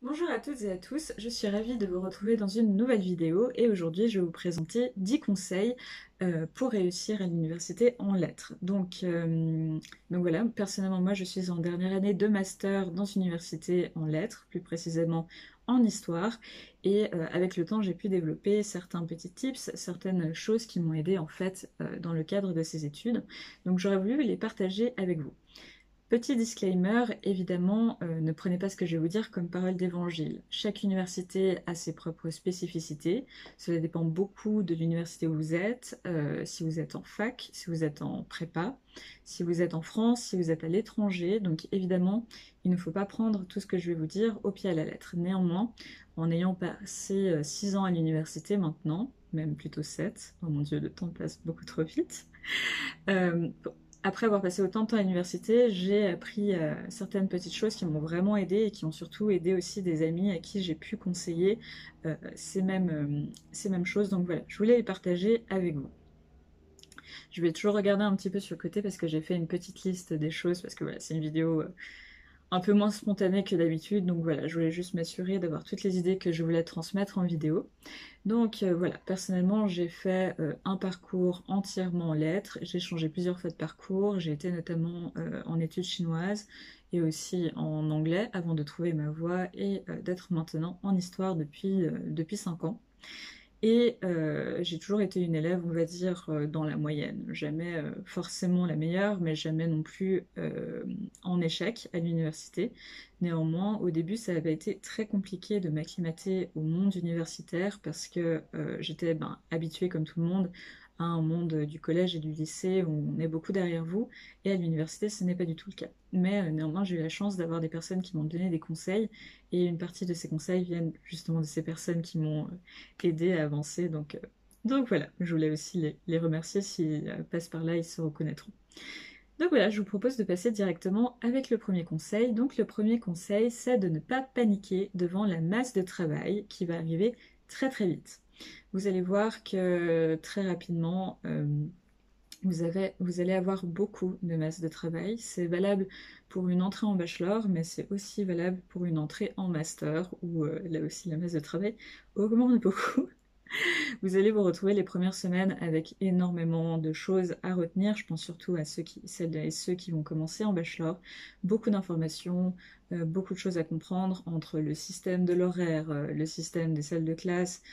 Bonjour à toutes et à tous, je suis ravie de vous retrouver dans une nouvelle vidéo et aujourd'hui je vais vous présenter 10 conseils pour réussir à l'université en lettres. Donc voilà, personnellement moi je suis en dernière année de master dans une université en lettres, plus précisément en histoire, et avec le temps j'ai pu développer certains petits tips, certaines choses qui m'ont aidé en fait dans le cadre de ces études. Donc j'aurais voulu les partager avec vous. Petit disclaimer, évidemment, ne prenez pas ce que je vais vous dire comme parole d'évangile. Chaque université a ses propres spécificités. Cela dépend beaucoup de l'université où vous êtes, si vous êtes en fac, si vous êtes en prépa, si vous êtes en France, si vous êtes à l'étranger. Donc évidemment, il ne faut pas prendre tout ce que je vais vous dire au pied à la lettre. Néanmoins, en ayant passé 6 ans à l'université maintenant, même plutôt 7, oh mon Dieu, le temps passe beaucoup trop vite. Euh, Après avoir passé autant de temps à l'université, j'ai appris certaines petites choses qui m'ont vraiment aidé et qui ont surtout aidé aussi des amis à qui j'ai pu conseiller ces mêmes choses. Donc voilà, je voulais les partager avec vous. Je vais toujours regarder un petit peu sur le côté parce que j'ai fait une petite liste des choses parce que voilà, c'est une vidéo un peu moins spontanée que d'habitude. Donc voilà, je voulais juste m'assurer d'avoir toutes les idées que je voulais transmettre en vidéo. Donc voilà, personnellement j'ai fait un parcours entièrement en lettres, j'ai changé plusieurs fois de parcours, j'ai été notamment en études chinoises et aussi en anglais avant de trouver ma voie et d'être maintenant en histoire depuis 5 ans. Et j'ai toujours été une élève, on va dire, dans la moyenne. Jamais forcément la meilleure, mais jamais non plus en échec à l'université. Néanmoins, au début, ça avait été très compliqué de m'acclimater au monde universitaire parce que j'étais habituée, comme tout le monde, à un monde du collège et du lycée où on est beaucoup derrière vous. Et à l'université, ce n'est pas du tout le cas. Mais néanmoins, j'ai eu la chance d'avoir des personnes qui m'ont donné des conseils. Et une partie de ces conseils viennent justement de ces personnes qui m'ont aider à avancer. Donc voilà, je voulais aussi les remercier s'ils passent par là, ils se reconnaîtront. Donc voilà, je vous propose de passer directement avec le premier conseil. Donc le premier conseil, c'est de ne pas paniquer devant la masse de travail qui va arriver très très vite. Vous allez voir que très rapidement, vous allez avoir beaucoup de masse de travail. C'est valable pour une entrée en bachelor, mais c'est aussi valable pour une entrée en master, où là aussi la masse de travail augmente beaucoup. Vous allez vous retrouver les premières semaines avec énormément de choses à retenir. Je pense surtout à celles et ceux qui vont commencer en bachelor. Beaucoup d'informations, beaucoup de choses à comprendre entre le système de l'horaire, le système des salles de classe,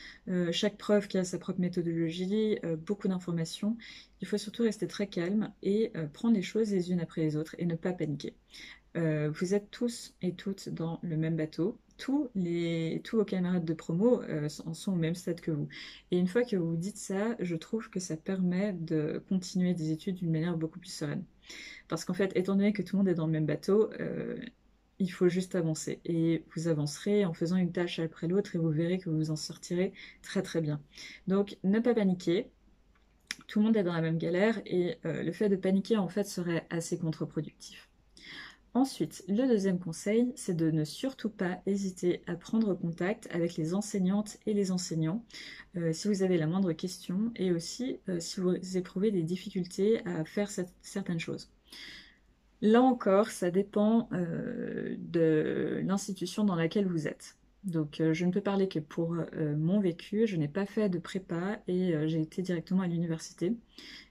chaque prof qui a sa propre méthodologie, beaucoup d'informations. Il faut surtout rester très calme et prendre les choses les unes après les autres et ne pas paniquer. Vous êtes tous et toutes dans le même bateau. Tous vos camarades de promo en sont au même stade que vous. Et une fois que vous vous dites ça, je trouve que ça permet de continuer des études d'une manière beaucoup plus sereine. Parce qu'en fait, étant donné que tout le monde est dans le même bateau, il faut juste avancer. Et vous avancerez en faisant une tâche après l'autre et vous verrez que vous vous en sortirez très très bien. Donc, ne pas paniquer. Tout le monde est dans la même galère et le fait de paniquer en fait serait assez contre-productif. Ensuite, le deuxième conseil, c'est de ne surtout pas hésiter à prendre contact avec les enseignantes et les enseignants si vous avez la moindre question et aussi si vous éprouvez des difficultés à faire certaines choses. Là encore, ça dépend de l'institution dans laquelle vous êtes. Donc je ne peux parler que pour mon vécu, je n'ai pas fait de prépa et j'ai été directement à l'université.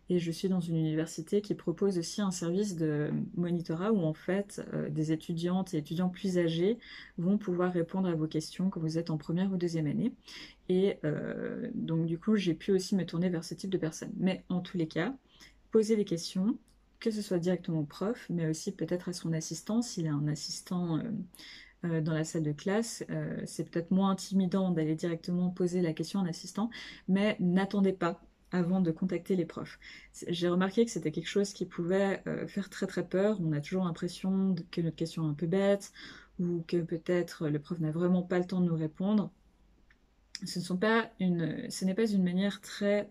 Et je suis dans une université qui propose aussi un service de monitorat où en fait des étudiantes et étudiants plus âgés vont pouvoir répondre à vos questions quand vous êtes en première ou deuxième année. Et donc du coup j'ai pu aussi me tourner vers ce type de personnes. Mais en tous les cas, poser des questions, que ce soit directement au prof, mais aussi peut-être à son assistant, s'il a un assistant dans la salle de classe. C'est peut-être moins intimidant d'aller directement poser la question à un assistant, mais n'attendez pas avant de contacter les profs. J'ai remarqué que c'était quelque chose qui pouvait faire très très peur. On a toujours l'impression que notre question est un peu bête ou que peut-être le prof n'a vraiment pas le temps de nous répondre. Ce n'est pas une manière très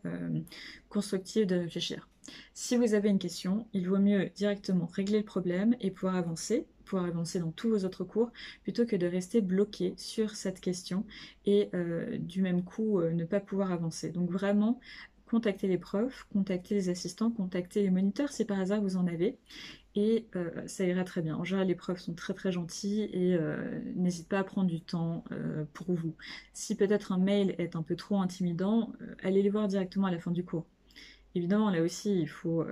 constructive de réfléchir. Si vous avez une question, il vaut mieux directement régler le problème et pouvoir avancer dans tous vos autres cours, plutôt que de rester bloqué sur cette question et du même coup ne pas pouvoir avancer. Donc vraiment, contactez les profs, contactez les assistants, contactez les moniteurs si par hasard vous en avez, et ça ira très bien. En général, les profs sont très très gentils et n'hésitez pas à prendre du temps pour vous. Si peut-être un mail est un peu trop intimidant, allez les voir directement à la fin du cours. Évidemment, là aussi, il faut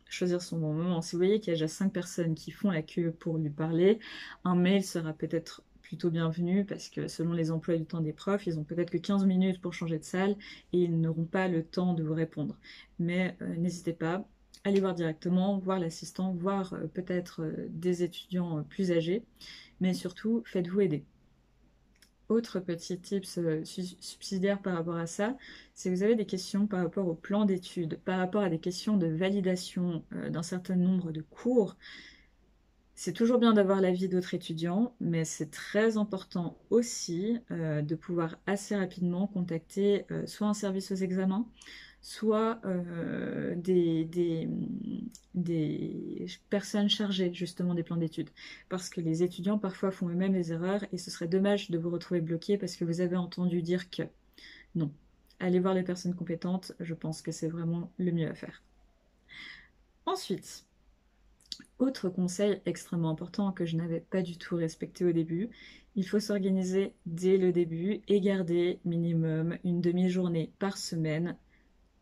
choisir son bon moment. Si vous voyez qu'il y a déjà 5 personnes qui font la queue pour lui parler, un mail sera peut-être plutôt bienvenu parce que selon les emplois du temps des profs, ils ont peut-être que 15 minutes pour changer de salle et ils n'auront pas le temps de vous répondre. Mais n'hésitez pas, allez voir directement, voir l'assistant, voir peut-être des étudiants plus âgés, mais surtout, faites-vous aider. Autre petit tips subsidiaire par rapport à ça, si vous avez des questions par rapport au plan d'études, par rapport à des questions de validation d'un certain nombre de cours, c'est toujours bien d'avoir l'avis d'autres étudiants, mais c'est très important aussi de pouvoir assez rapidement contacter soit un service aux examens, soit des personnes chargées justement des plans d'études. Parce que les étudiants parfois font eux-mêmes des erreurs et ce serait dommage de vous retrouver bloqué parce que vous avez entendu dire que non. Allez voir les personnes compétentes, je pense que c'est vraiment le mieux à faire. Ensuite, autre conseil extrêmement important que je n'avais pas du tout respecté au début, il faut s'organiser dès le début et garder minimum une demi-journée par semaine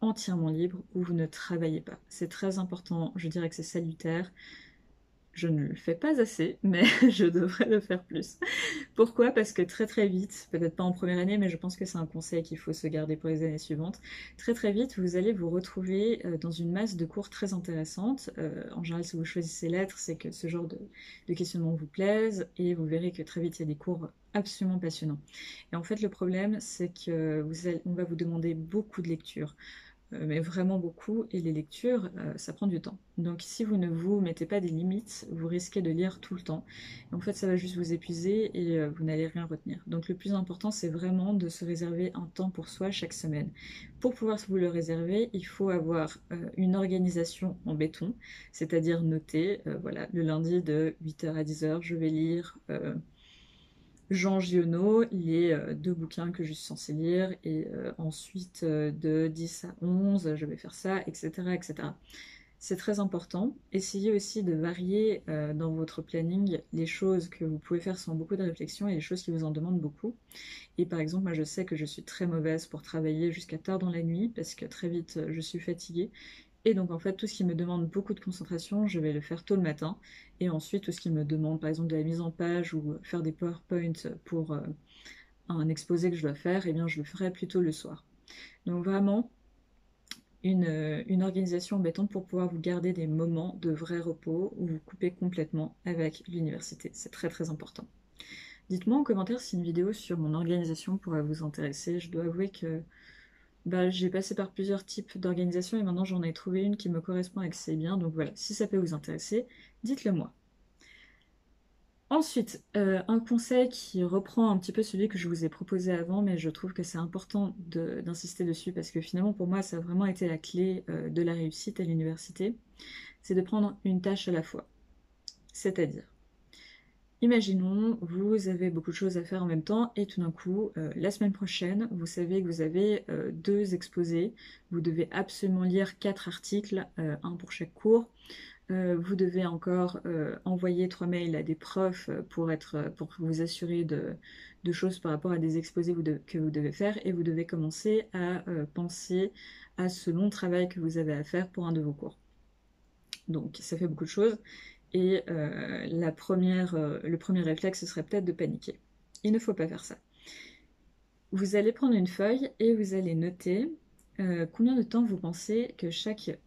entièrement libre où vous ne travaillez pas. C'est très important, je dirais que c'est salutaire. Je ne le fais pas assez, mais je devrais le faire plus. Pourquoi? Parce que très très vite, peut-être pas en première année, mais je pense que c'est un conseil qu'il faut se garder pour les années suivantes, très très vite, vous allez vous retrouver dans une masse de cours très intéressante. En général, si vous choisissez lettres, c'est que ce genre de questionnement vous plaise, et vous verrez que très vite, il y a des cours absolument passionnants. Et en fait, le problème, c'est que on va vous demander beaucoup de lecture. Mais vraiment beaucoup, et les lectures, ça prend du temps. Donc si vous ne vous mettez pas des limites, vous risquez de lire tout le temps. Et en fait, ça va juste vous épuiser et vous n'allez rien retenir. Donc le plus important, c'est vraiment de se réserver un temps pour soi chaque semaine. Pour pouvoir vous le réserver, il faut avoir une organisation en béton, c'est-à-dire noter, voilà, le lundi de 8h à 10h, je vais lire Jean Giono, les 2 bouquins que je suis censée lire, et ensuite de 10 à 11, je vais faire ça, etc. etc. C'est très important. Essayez aussi de varier dans votre planning les choses que vous pouvez faire sans beaucoup de réflexion et les choses qui vous en demandent beaucoup. Et par exemple, moi je sais que je suis très mauvaise pour travailler jusqu'à tard dans la nuit parce que très vite je suis fatiguée. Et donc en fait, tout ce qui me demande beaucoup de concentration, je vais le faire tôt le matin. Et ensuite, tout ce qui me demande par exemple de la mise en page ou faire des PowerPoint pour un exposé que je dois faire, eh bien je le ferai plutôt le soir. Donc vraiment, une organisation embêtante pour pouvoir vous garder des moments de vrai repos où vous coupez complètement avec l'université. C'est très très important. Dites-moi en commentaire si une vidéo sur mon organisation pourrait vous intéresser. Je dois avouer que j'ai passé par plusieurs types d'organisation et maintenant j'en ai trouvé une qui me correspond assez bien. Donc voilà, si ça peut vous intéresser, dites-le moi. Ensuite, un conseil qui reprend un petit peu celui que je vous ai proposé avant, mais je trouve que c'est important d'insister dessus parce que finalement pour moi ça a vraiment été la clé de la réussite à l'université, c'est de prendre une tâche à la fois. C'est-à-dire, imaginons, vous avez beaucoup de choses à faire en même temps et tout d'un coup, la semaine prochaine, vous savez que vous avez 2 exposés, vous devez absolument lire 4 articles, un pour chaque cours. Vous devez encore envoyer 3 mails à des profs pour vous assurer de choses par rapport à des exposés que vous devez faire, et vous devez commencer à penser à ce long travail que vous avez à faire pour un de vos cours. Donc ça fait beaucoup de choses, et le premier réflexe ce serait peut-être de paniquer. Il ne faut pas faire ça. Vous allez prendre une feuille et vous allez noter combien de temps vous pensez que chaque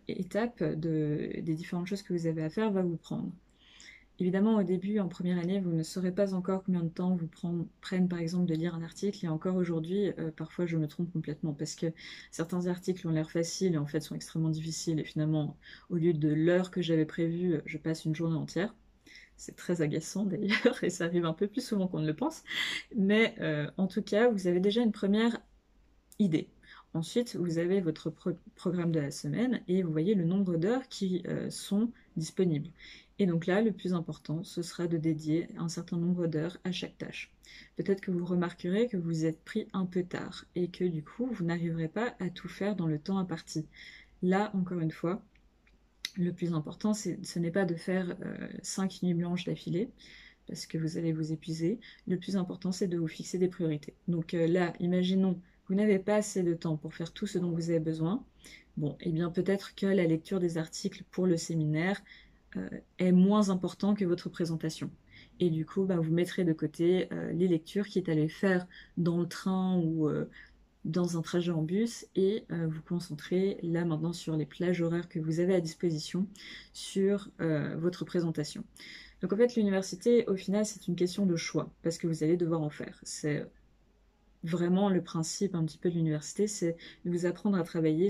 étape des différentes choses que vous avez à faire va vous prendre. Évidemment, au début, en première année, vous ne saurez pas encore combien de temps vous prennent par exemple de lire un article, et encore aujourd'hui, parfois je me trompe complètement, parce que certains articles ont l'air faciles et en fait sont extrêmement difficiles, et finalement, au lieu de l'heure que j'avais prévue, je passe une journée entière. C'est très agaçant d'ailleurs, et ça arrive un peu plus souvent qu'on ne le pense, mais en tout cas, vous avez déjà une première idée. Ensuite, vous avez votre programme de la semaine et vous voyez le nombre d'heures qui sont disponibles. Et donc là, le plus important, ce sera de dédier un certain nombre d'heures à chaque tâche. Peut-être que vous remarquerez que vous êtes pris un peu tard et que du coup, vous n'arriverez pas à tout faire dans le temps imparti. Là, encore une fois, Le plus important, ce n'est pas de faire 5 nuits blanches d'affilée, parce que vous allez vous épuiser. Le plus important, c'est de vous fixer des priorités. Donc là, imaginons, vous n'avez pas assez de temps pour faire tout ce dont vous avez besoin. Bon, eh bien peut-être que la lecture des articles pour le séminaire est moins important que votre présentation. Et du coup, bah, vous mettrez de côté les lectures, quitte à les faire dans le train ou dans un trajet en bus, et vous concentrez là maintenant sur les plages horaires que vous avez à disposition sur votre présentation. Donc en fait, l'université, au final, c'est une question de choix, parce que vous allez devoir en faire. C'est vraiment le principe un petit peu de l'université, c'est de vous apprendre à travailler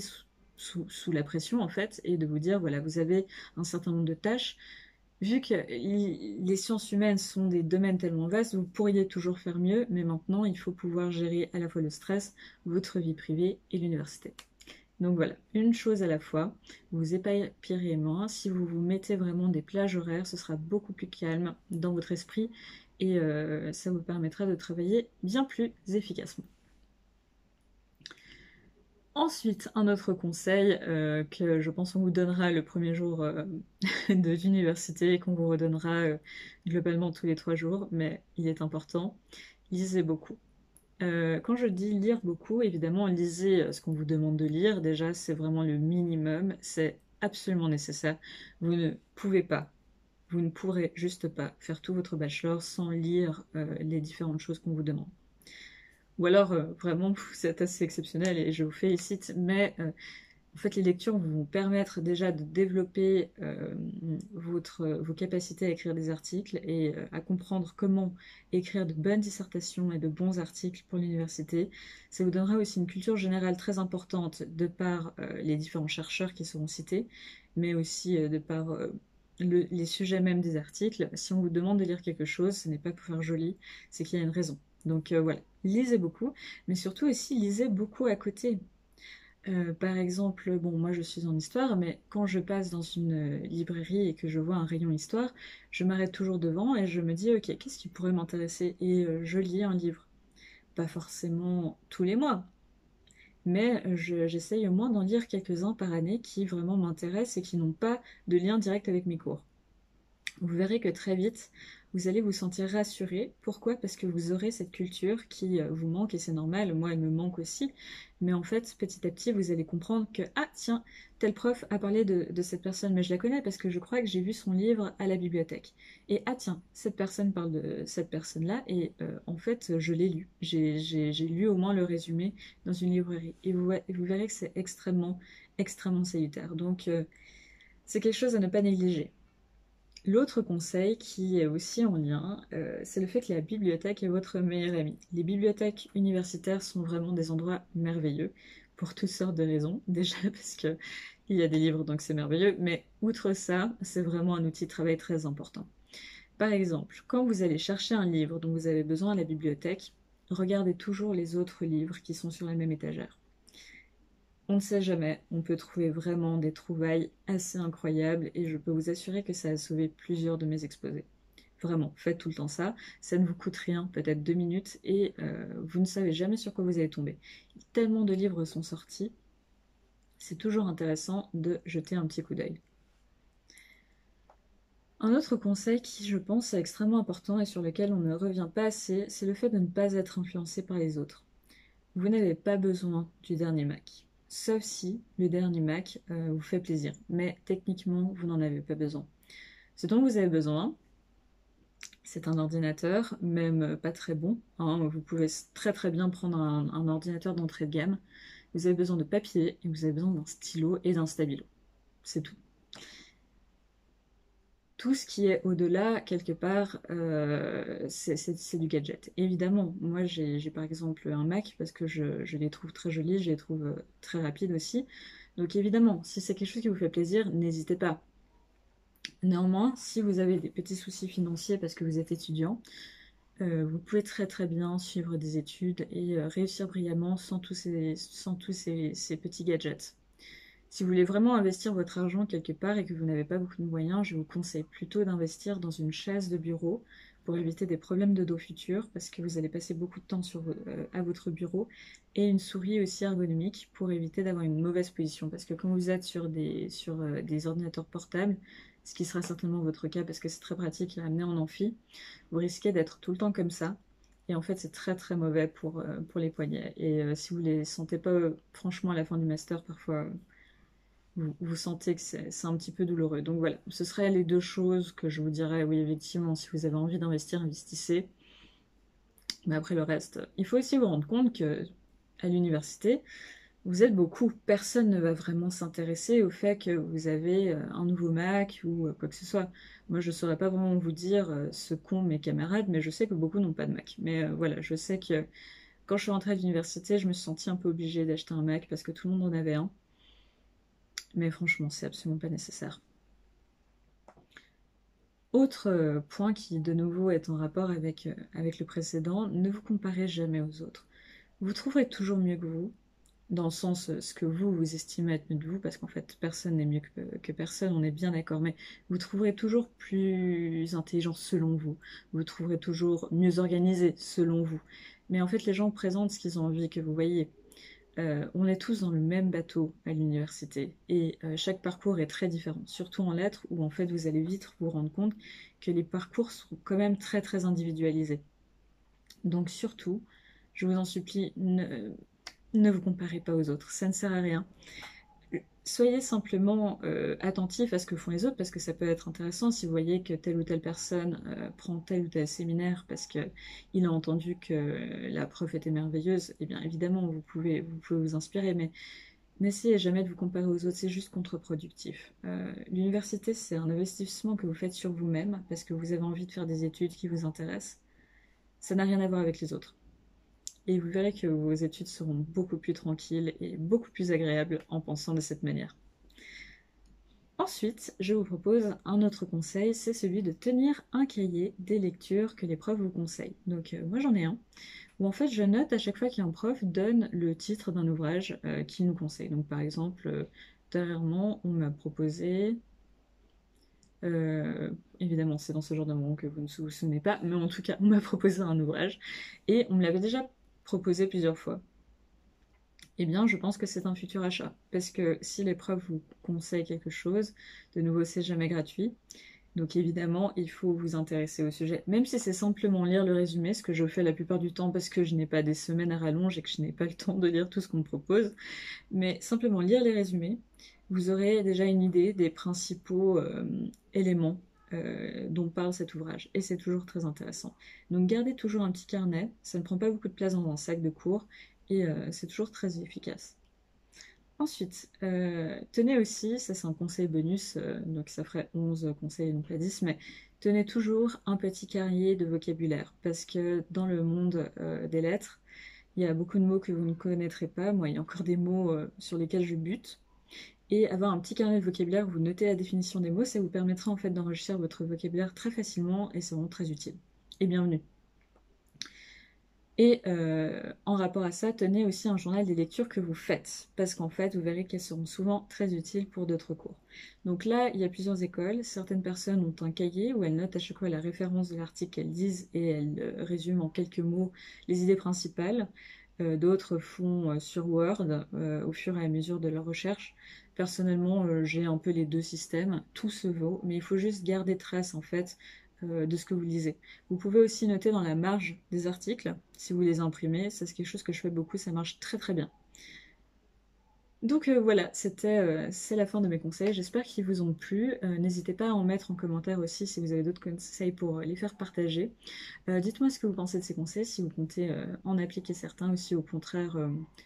sous la pression, en fait, et de vous dire, voilà, vous avez un certain nombre de tâches. Vu que les sciences humaines sont des domaines tellement vastes, vous pourriez toujours faire mieux, mais maintenant, il faut pouvoir gérer à la fois le stress, votre vie privée et l'université. Donc voilà, une chose à la fois, vous éparpillerez moins. Si vous vous mettez vraiment des plages horaires, ce sera beaucoup plus calme dans votre esprit et ça vous permettra de travailler bien plus efficacement. Ensuite, un autre conseil que je pense qu'on vous donnera le premier jour de l'université et qu'on vous redonnera globalement tous les 3 jours, mais il est important, lisez beaucoup. Quand je dis lire beaucoup, évidemment, lisez ce qu'on vous demande de lire. Déjà, c'est vraiment le minimum, c'est absolument nécessaire. Vous ne pouvez pas, vous ne pourrez juste pas faire tout votre bachelor sans lire les différentes choses qu'on vous demande. Ou alors, vraiment, vous êtes assez exceptionnel et je vous félicite, mais en fait, les lectures vont vous permettre déjà de développer vos capacités à écrire des articles et à comprendre comment écrire de bonnes dissertations et de bons articles pour l'université. Ça vous donnera aussi une culture générale très importante de par les différents chercheurs qui seront cités, mais aussi de par les sujets même des articles. Si on vous demande de lire quelque chose, ce n'est pas pour faire joli, c'est qu'il y a une raison. Donc voilà, lisez beaucoup, mais surtout aussi lisez beaucoup à côté. Par exemple, bon, moi je suis en histoire, mais quand je passe dans une librairie et que je vois un rayon histoire, je m'arrête toujours devant et je me dis, ok, qu'est-ce qui pourrait m'intéresser? Et je lis un livre. Pas forcément tous les mois, mais j'essaye au moins d'en lire quelques-uns par année qui vraiment m'intéressent et qui n'ont pas de lien direct avec mes cours. Vous verrez que très vite, vous allez vous sentir rassuré. Pourquoi? Parce que vous aurez cette culture qui vous manque et c'est normal, moi elle me manque aussi. Mais en fait, petit à petit, vous allez comprendre que, ah tiens, tel prof a parlé de cette personne, mais je la connais parce que je crois que j'ai vu son livre à la bibliothèque. Et ah tiens, cette personne parle de cette personne-là et en fait, je l'ai lu. J'ai lu au moins le résumé dans une librairie. Et vous verrez que c'est extrêmement, extrêmement salutaire. Donc, c'est quelque chose à ne pas négliger. L'autre conseil qui est aussi en lien, c'est le fait que la bibliothèque est votre meilleur ami. Les bibliothèques universitaires sont vraiment des endroits merveilleux pour toutes sortes de raisons. Déjà parce que il y a des livres, donc c'est merveilleux, mais outre ça, c'est vraiment un outil de travail très important. Par exemple, quand vous allez chercher un livre dont vous avez besoin à la bibliothèque, regardez toujours les autres livres qui sont sur la même étagère. On ne sait jamais, on peut trouver vraiment des trouvailles assez incroyables et je peux vous assurer que ça a sauvé plusieurs de mes exposés. Vraiment, faites tout le temps ça, ça ne vous coûte rien, peut-être 2 minutes et vous ne savez jamais sur quoi vous allez tomber. Tellement de livres sont sortis, c'est toujours intéressant de jeter un petit coup d'œil. Un autre conseil qui, je pense, est extrêmement important et sur lequel on ne revient pas assez, c'est le fait de ne pas être influencé par les autres. Vous n'avez pas besoin du dernier Mac. Sauf si le dernier Mac vous fait plaisir. Mais techniquement, vous n'en avez pas besoin. Ce dont vous avez besoin, c'est un ordinateur, même pas très bon, hein. Vous pouvez très très bien prendre un ordinateur d'entrée de gamme. Vous avez besoin de papier et vous avez besoin d'un stylo et d'un stabilo. C'est tout. Tout ce qui est au-delà, quelque part, c'est du gadget. Évidemment, moi j'ai par exemple un Mac parce que je les trouve très jolis, je les trouve très rapides aussi. Donc évidemment, si c'est quelque chose qui vous fait plaisir, n'hésitez pas. Néanmoins, si vous avez des petits soucis financiers parce que vous êtes étudiant, vous pouvez très très bien suivre des études et réussir brillamment sans tous ces petits gadgets. Si vous voulez vraiment investir votre argent quelque part et que vous n'avez pas beaucoup de moyens, je vous conseille plutôt d'investir dans une chaise de bureau pour éviter des problèmes de dos futurs, parce que vous allez passer beaucoup de temps à votre bureau, et une souris aussi ergonomique pour éviter d'avoir une mauvaise position, parce que quand vous êtes sur des ordinateurs portables, ce qui sera certainement votre cas parce que c'est très pratique à amener en amphi, vous risquez d'être tout le temps comme ça, et en fait c'est très très mauvais pour les poignets, et si vous les sentez pas franchement à la fin du master, parfois vous sentez que c'est un petit peu douloureux. Donc voilà, ce seraient les deux choses que je vous dirais, oui effectivement, si vous avez envie d'investir, investissez. Mais après le reste, il faut aussi vous rendre compte que à l'université, vous êtes beaucoup. Personne ne va vraiment s'intéresser au fait que vous avez un nouveau Mac ou quoi que ce soit. Moi, je ne saurais pas vraiment vous dire ce qu'ont mes camarades, mais je sais que beaucoup n'ont pas de Mac. Mais voilà, je sais que quand je suis rentrée à l'université, je me suis sentie un peu obligée d'acheter un Mac parce que tout le monde en avait un. Mais franchement, c'est absolument pas nécessaire. Autre point qui, de nouveau, est en rapport avec le précédent, ne vous comparez jamais aux autres. Vous trouverez toujours mieux que vous, dans le sens ce que vous estimez être mieux de vous, parce qu'en fait personne n'est mieux que personne, on est bien d'accord, mais vous trouverez toujours plus intelligent selon vous, vous trouverez toujours mieux organisé selon vous, mais en fait les gens présentent ce qu'ils ont envie que vous voyez. On est tous dans le même bateau à l'université, et chaque parcours est très différent, surtout en lettres, où en fait vous allez vite vous rendre compte que les parcours sont quand même très très individualisés. Donc surtout, je vous en supplie, ne vous comparez pas aux autres, ça ne sert à rien. Soyez simplement attentif à ce que font les autres, parce que ça peut être intéressant si vous voyez que telle ou telle personne prend tel ou tel séminaire parce qu'il a entendu que la prof était merveilleuse, et bien évidemment vous pouvez vous inspirer, mais n'essayez jamais de vous comparer aux autres, c'est juste contre-productif. L'université, c'est un investissement que vous faites sur vous-même, parce que vous avez envie de faire des études qui vous intéressent. Ça n'a rien à voir avec les autres. Et vous verrez que vos études seront beaucoup plus tranquilles et beaucoup plus agréables en pensant de cette manière. Ensuite, je vous propose un autre conseil, c'est celui de tenir un cahier des lectures que les profs vous conseillent. Donc moi j'en ai un, où en fait je note à chaque fois qu'un prof donne le titre d'un ouvrage qu'il nous conseille. Donc par exemple, dernièrement on m'a proposé... évidemment, c'est dans ce genre de moment que vous ne vous souvenez pas, mais en tout cas, on m'a proposé un ouvrage et on me l'avait déjà proposé plusieurs fois. Eh bien, je pense que c'est un futur achat, parce que si les profs vous conseillent quelque chose, de nouveau, c'est jamais gratuit. Donc évidemment, il faut vous intéresser au sujet, même si c'est simplement lire le résumé, ce que je fais la plupart du temps parce que je n'ai pas des semaines à rallonge et que je n'ai pas le temps de lire tout ce qu'on me propose, mais simplement lire les résumés, vous aurez déjà une idée des principaux éléments dont parle cet ouvrage, et c'est toujours très intéressant. Donc gardez toujours un petit carnet, ça ne prend pas beaucoup de place dans un sac de cours, et c'est toujours très efficace. Ensuite, tenez aussi, ça c'est un conseil bonus, donc ça ferait 11 conseils, donc pas 10, mais tenez toujours un petit carnet de vocabulaire, parce que dans le monde des lettres, il y a beaucoup de mots que vous ne connaîtrez pas, moi il y a encore des mots sur lesquels je bute, et avoir un petit carnet de vocabulaire où vous notez la définition des mots, ça vous permettra en fait d'enrichir votre vocabulaire très facilement, et c'est vraiment très utile. Et bienvenue. Et en rapport à ça, tenez aussi un journal des lectures que vous faites, parce qu'en fait, vous verrez qu'elles seront souvent très utiles pour d'autres cours. Donc là, il y a plusieurs écoles. Certaines personnes ont un cahier où elles notent à chaque fois la référence de l'article qu'elles lisent et elles résument en quelques mots les idées principales. D'autres font sur Word au fur et à mesure de leur recherche. Personnellement, j'ai un peu les deux systèmes. Tout se vaut, mais il faut juste garder trace en fait de ce que vous lisez. Vous pouvez aussi noter dans la marge des articles, si vous les imprimez, ça c'est quelque chose que je fais beaucoup, ça marche très très bien. Donc voilà, c'est la fin de mes conseils, j'espère qu'ils vous ont plu. N'hésitez pas à en mettre en commentaire aussi si vous avez d'autres conseils pour les faire partager. Dites-moi ce que vous pensez de ces conseils, si vous comptez en appliquer certains ou si au contraire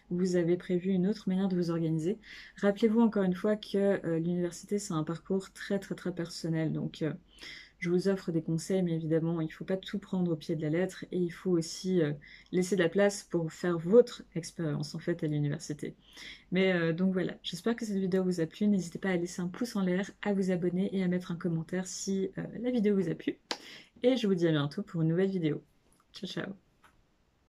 vous avez prévu une autre manière de vous organiser. Rappelez-vous encore une fois que l'université c'est un parcours très très très personnel, donc je vous offre des conseils, mais évidemment, il ne faut pas tout prendre au pied de la lettre et il faut aussi laisser de la place pour faire votre expérience en fait à l'université. Mais donc voilà, j'espère que cette vidéo vous a plu. N'hésitez pas à laisser un pouce en l'air, à vous abonner et à mettre un commentaire si la vidéo vous a plu. Et je vous dis à bientôt pour une nouvelle vidéo. Ciao ciao!